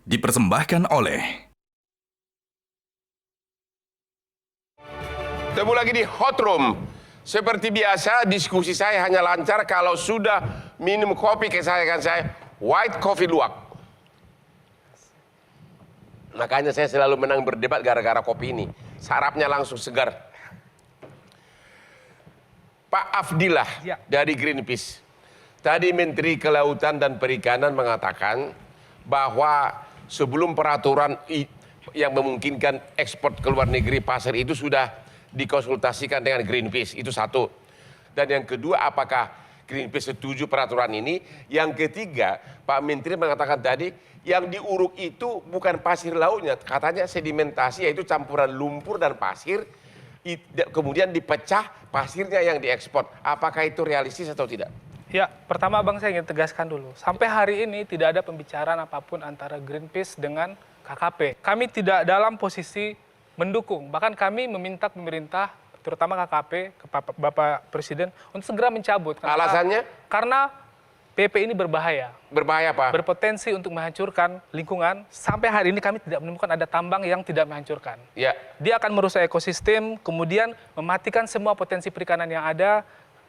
Dipersembahkan oleh Ketemu lagi di Hot Room. Seperti biasa, diskusi saya hanya lancar kalau sudah minum kopi kesayangan saya, white coffee luwak. Makanya saya selalu menang berdebat gara-gara kopi ini. Sarapnya langsung segar. Pak Afdillah dari Greenpeace. Tadi Menteri Kelautan dan Perikanan mengatakan bahwa sebelum peraturan yang memungkinkan ekspor ke luar negeri pasir itu sudah dikonsultasikan dengan Greenpeace, itu satu. Dan yang kedua, apakah Greenpeace setuju peraturan ini? Yang ketiga, Pak Menteri mengatakan tadi, yang diuruk itu bukan pasir lautnya, katanya sedimentasi, yaitu campuran lumpur dan pasir, kemudian dipecah pasirnya yang diekspor. Apakah itu realistis atau tidak? Ya, pertama Bang saya ingin tegaskan dulu, sampai hari ini tidak ada pembicaraan apapun antara Greenpeace dengan KKP. Kami tidak dalam posisi mendukung, bahkan kami meminta pemerintah, terutama KKP, ke Bapak Presiden, untuk segera mencabut. Alasannya? Karena PP ini berbahaya. Berbahaya apa? Berpotensi untuk menghancurkan lingkungan. Sampai hari ini kami tidak menemukan ada tambang yang tidak menghancurkan. Ya. Dia akan merusak ekosistem, kemudian mematikan semua potensi perikanan yang ada,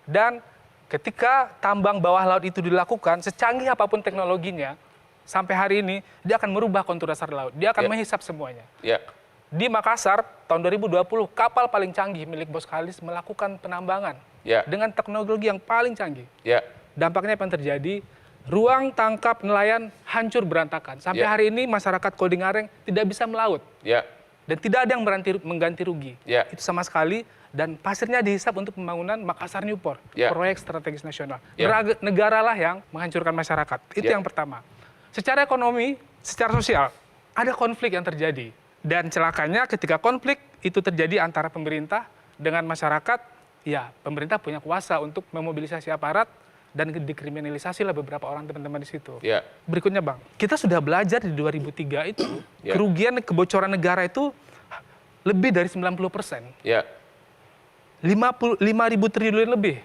dan ketika tambang bawah laut itu dilakukan, secanggih apapun teknologinya, sampai hari ini dia akan merubah kontur dasar laut. Dia akan menghisap semuanya. Ya. Di Makassar, tahun 2020, kapal paling canggih milik Boskalis melakukan penambangan dengan teknologi yang paling canggih. Ya. Dampaknya apa yang terjadi? Ruang tangkap nelayan hancur berantakan. Sampai hari ini masyarakat Kodingareng tidak bisa melaut. Ya. Dan tidak ada yang mengganti rugi. Itu sama sekali. Dan pasirnya dihisap untuk pembangunan Makassar Newport, proyek strategis nasional. Negaralah yang menghancurkan masyarakat. Itu yang pertama. Secara ekonomi, secara sosial, ada konflik yang terjadi. Dan celakanya ketika konflik itu terjadi antara pemerintah dengan masyarakat, ya pemerintah punya kuasa untuk memobilisasi aparat dan dikriminalisasilah beberapa orang teman-teman di situ. Berikutnya Bang, kita sudah belajar di 2003 itu, kerugian kebocoran negara itu lebih dari 90%. 5.000 triliun lebih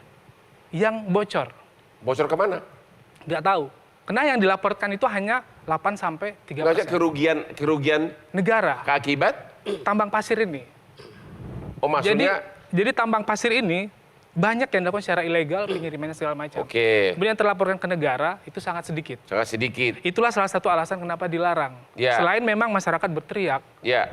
yang bocor. Bocor kemana? Nggak tahu. Karena yang dilaporkan itu hanya 8-3%. Kerugian negara. Akibat? Tambang pasir ini. Oh maksudnya? Jadi tambang pasir ini banyak yang dilakukan secara ilegal, pengirimannya segala macam. Kemudian terlaporkan ke negara itu sangat sedikit. Sangat sedikit. Itulah salah satu alasan kenapa dilarang. Selain memang masyarakat berteriak.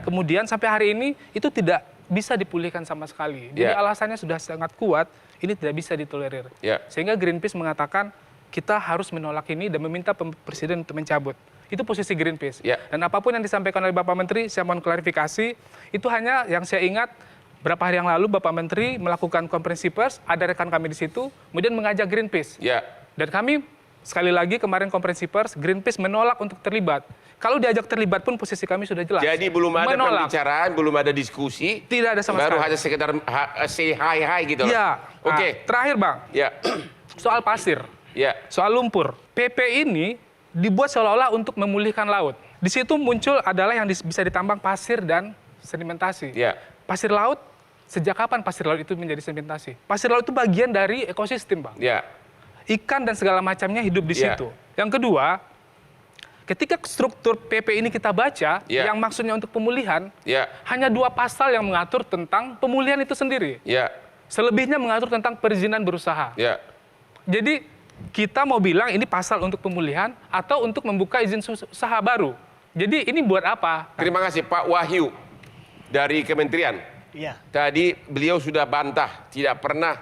Kemudian sampai hari ini itu tidak bisa dipulihkan sama sekali. Jadi alasannya sudah sangat kuat, ini tidak bisa ditolerir. Sehingga Greenpeace mengatakan kita harus menolak ini dan meminta Presiden untuk mencabut. Itu posisi Greenpeace. Dan apapun yang disampaikan oleh Bapak Menteri, saya mohon klarifikasi, itu hanya yang saya ingat berapa hari yang lalu Bapak Menteri melakukan konferensi pers, ada rekan kami di situ, kemudian mengajak Greenpeace. Dan kami sekali lagi kemarin konferensi pers, Greenpeace menolak untuk terlibat. Kalau diajak terlibat pun posisi kami sudah jelas. Jadi belum ada pembicaraan, belum ada diskusi. Tidak ada sama sekali. Baru hanya sekedar say hi gitu. Terakhir Bang, soal pasir, soal lumpur. PP ini dibuat seolah-olah untuk memulihkan laut. Di situ muncul adalah yang bisa ditambang pasir dan sedimentasi. Pasir laut, sejak kapan pasir laut itu menjadi sedimentasi? Pasir laut itu bagian dari ekosistem Bang. Ikan dan segala macamnya hidup di situ. Yang kedua, ketika struktur PP ini kita baca, yang maksudnya untuk pemulihan, hanya 2 pasal yang mengatur tentang pemulihan itu sendiri. Selebihnya mengatur tentang perizinan berusaha. Jadi kita mau bilang ini pasal untuk pemulihan atau untuk membuka izin usaha baru. Jadi ini buat apa? Terima kasih Pak Wahyu dari Kementerian. Tadi beliau sudah bantah, tidak pernah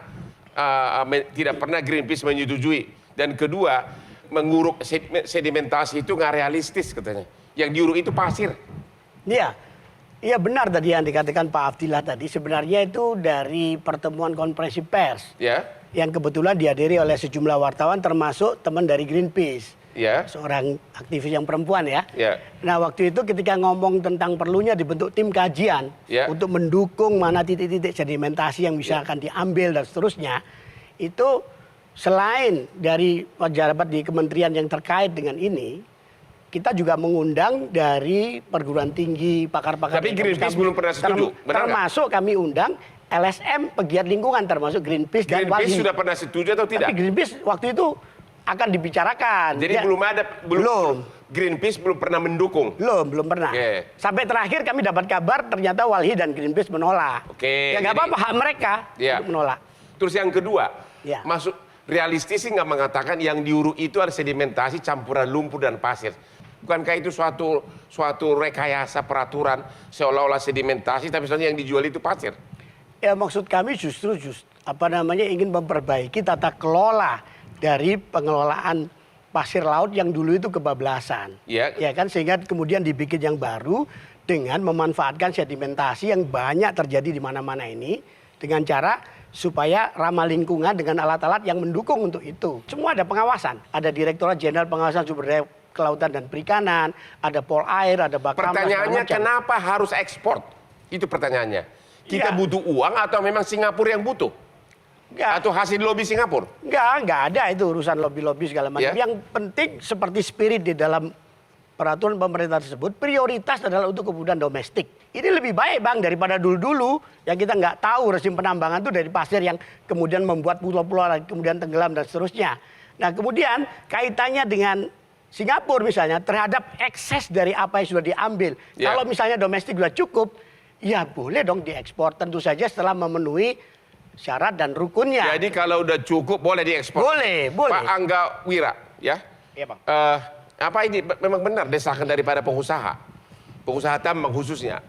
Greenpeace menyetujui. Dan kedua, menguruk sedimentasi itu nggak realistis katanya. Yang diuruk itu pasir. Iya benar tadi yang dikatakan Pak Afdillah tadi. Sebenarnya itu dari pertemuan konferensi pers. Yang kebetulan dihadiri oleh sejumlah wartawan termasuk teman dari Greenpeace. Seorang aktivis yang perempuan Nah waktu itu ketika ngomong tentang perlunya dibentuk tim kajian untuk mendukung mana titik-titik sedimentasi yang bisa akan diambil dan seterusnya. Itu selain dari pejabat di kementerian yang terkait dengan ini, kita juga mengundang dari perguruan tinggi, pakar-pakar. Tapi Greenpeace belum pernah setuju, termasuk kami undang LSM, pegiat lingkungan, termasuk Greenpeace dan Greenpeace sudah pernah setuju atau tidak? Tapi Greenpeace waktu itu akan dibicarakan. Jadi belum ada Greenpeace belum pernah mendukung. Belum pernah. Sampai terakhir kami dapat kabar ternyata Walhi dan Greenpeace menolak. Ya nggak apa-apa, hak mereka untuk menolak. Terus yang kedua, masuk realistis sih nggak mengatakan yang diuruk itu ada sedimentasi campuran lumpur dan pasir. Bukankah itu suatu rekayasa peraturan seolah-olah sedimentasi tapi sebenarnya yang dijual itu pasir? Ya maksud kami justru ingin memperbaiki tata kelola dari pengelolaan pasir laut yang dulu itu kebablasan. Ya kan, sehingga kemudian dibikin yang baru dengan memanfaatkan sedimentasi yang banyak terjadi di mana-mana ini dengan cara supaya ramah lingkungan dengan alat-alat yang mendukung untuk itu. Semua ada pengawasan, ada Direktorat Jenderal Pengawasan Sumber Daya Kelautan dan Perikanan, ada Polair, ada Bakamla. Pertanyaannya kenapa harus ekspor? Itu pertanyaannya. Kita butuh uang atau memang Singapura yang butuh? Atau hasil lobby Singapura? Enggak ada itu urusan lobby-lobby segala macam. Yang penting seperti spirit di dalam peraturan pemerintah tersebut, prioritas adalah untuk kebutuhan domestik. Ini lebih baik Bang daripada dulu-dulu yang kita nggak tahu rezim penambangan itu dari pasir yang kemudian membuat pulau-pulau kemudian tenggelam dan seterusnya. Nah kemudian kaitannya dengan Singapura misalnya terhadap ekses dari apa yang sudah diambil. Kalau misalnya domestik sudah cukup, ya boleh dong diekspor. Tentu saja setelah memenuhi syarat dan rukunnya. Jadi kalau udah cukup boleh diekspor. Boleh. Pak Angga Wira, ya. Iya Bang. Apa ini memang benar desakan daripada pengusaha tambang khususnya?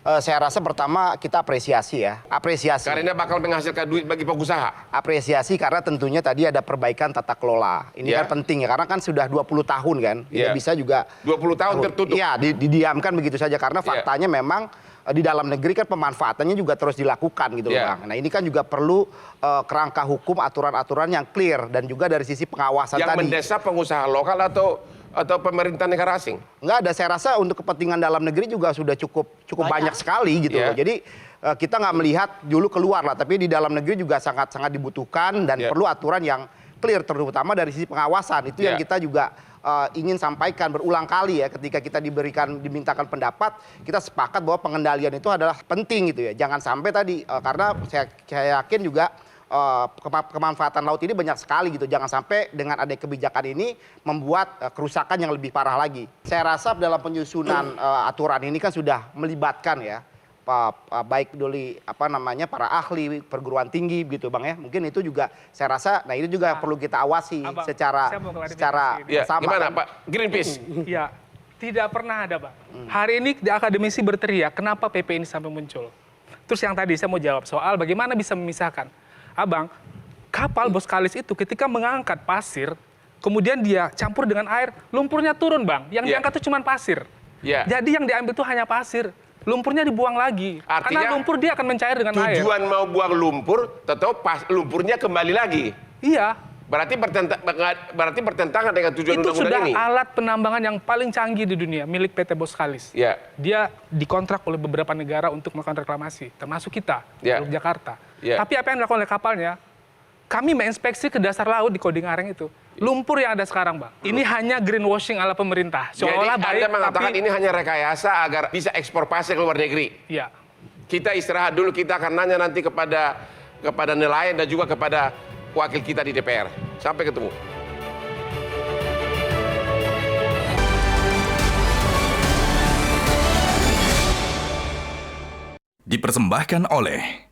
Saya rasa pertama kita apresiasi ya. Apresiasi. Karena bakal menghasilkan duit bagi pengusaha. Apresiasi karena tentunya tadi ada perbaikan tata kelola. Ini kan penting ya, karena kan sudah 20 tahun kan. Tidak bisa juga 20 tahun tertutup. Iya, didiamkan begitu saja karena faktanya memang di dalam negeri kan pemanfaatannya juga terus dilakukan gitu loh Bang. Nah ini kan juga perlu kerangka hukum, aturan-aturan yang clear dan juga dari sisi pengawasan yang tadi. Yang mendesak pengusaha lokal atau pemerintah negara asing? Enggak ada, saya rasa untuk kepentingan dalam negeri juga sudah cukup banyak sekali gitu loh. Jadi kita nggak melihat dulu keluar lah, tapi di dalam negeri juga sangat-sangat dibutuhkan dan perlu aturan yang clear terutama dari sisi pengawasan. Itu yang kita juga ingin sampaikan berulang kali ya, ketika kita dimintakan pendapat, kita sepakat bahwa pengendalian itu adalah penting gitu ya. Jangan sampai tadi karena saya yakin juga kemanfaatan laut ini banyak sekali gitu. Jangan sampai dengan adanya kebijakan ini membuat kerusakan yang lebih parah lagi. Saya rasa dalam penyusunan aturan ini kan sudah melibatkan ya baik dari para ahli perguruan tinggi gitu Bang ya. Mungkin itu juga saya rasa ini juga perlu kita awasi secara sama. Gimana Pak Greenpeace? Ya, tidak pernah ada Pak. Hari ini akademisi berteriak kenapa PP ini sampai muncul. Terus yang tadi saya mau jawab soal bagaimana bisa memisahkan. Abang, kapal Boskalis itu ketika mengangkat pasir, kemudian dia campur dengan air, lumpurnya turun Bang. Yang diangkat itu cuma pasir. Jadi yang diambil itu hanya pasir. Lumpurnya dibuang lagi. Artinya, karena lumpur dia akan mencair dengan air. Tujuan mau buang lumpur, tetap lumpurnya kembali lagi. Iya. Berarti bertentangan dengan tujuan undang-undang ini. Itu sudah alat penambangan yang paling canggih di dunia, milik PT Boskalis. Dia dikontrak oleh beberapa negara untuk melakukan reklamasi, termasuk kita, Yogyakarta. Tapi apa yang dilakukan oleh kapalnya, kami menginspeksi ke dasar laut di Koding Areng itu. Lumpur yang ada sekarang, Bang. Ini hanya greenwashing ala pemerintah. Jadi Anda mengatakan ini hanya rekayasa agar bisa ekspor pasir ke luar negeri. Iya. Kita istirahat dulu, kita akan nanya nanti kepada nelayan dan juga kepada wakil kita di DPR. Sampai ketemu. Dipersembahkan oleh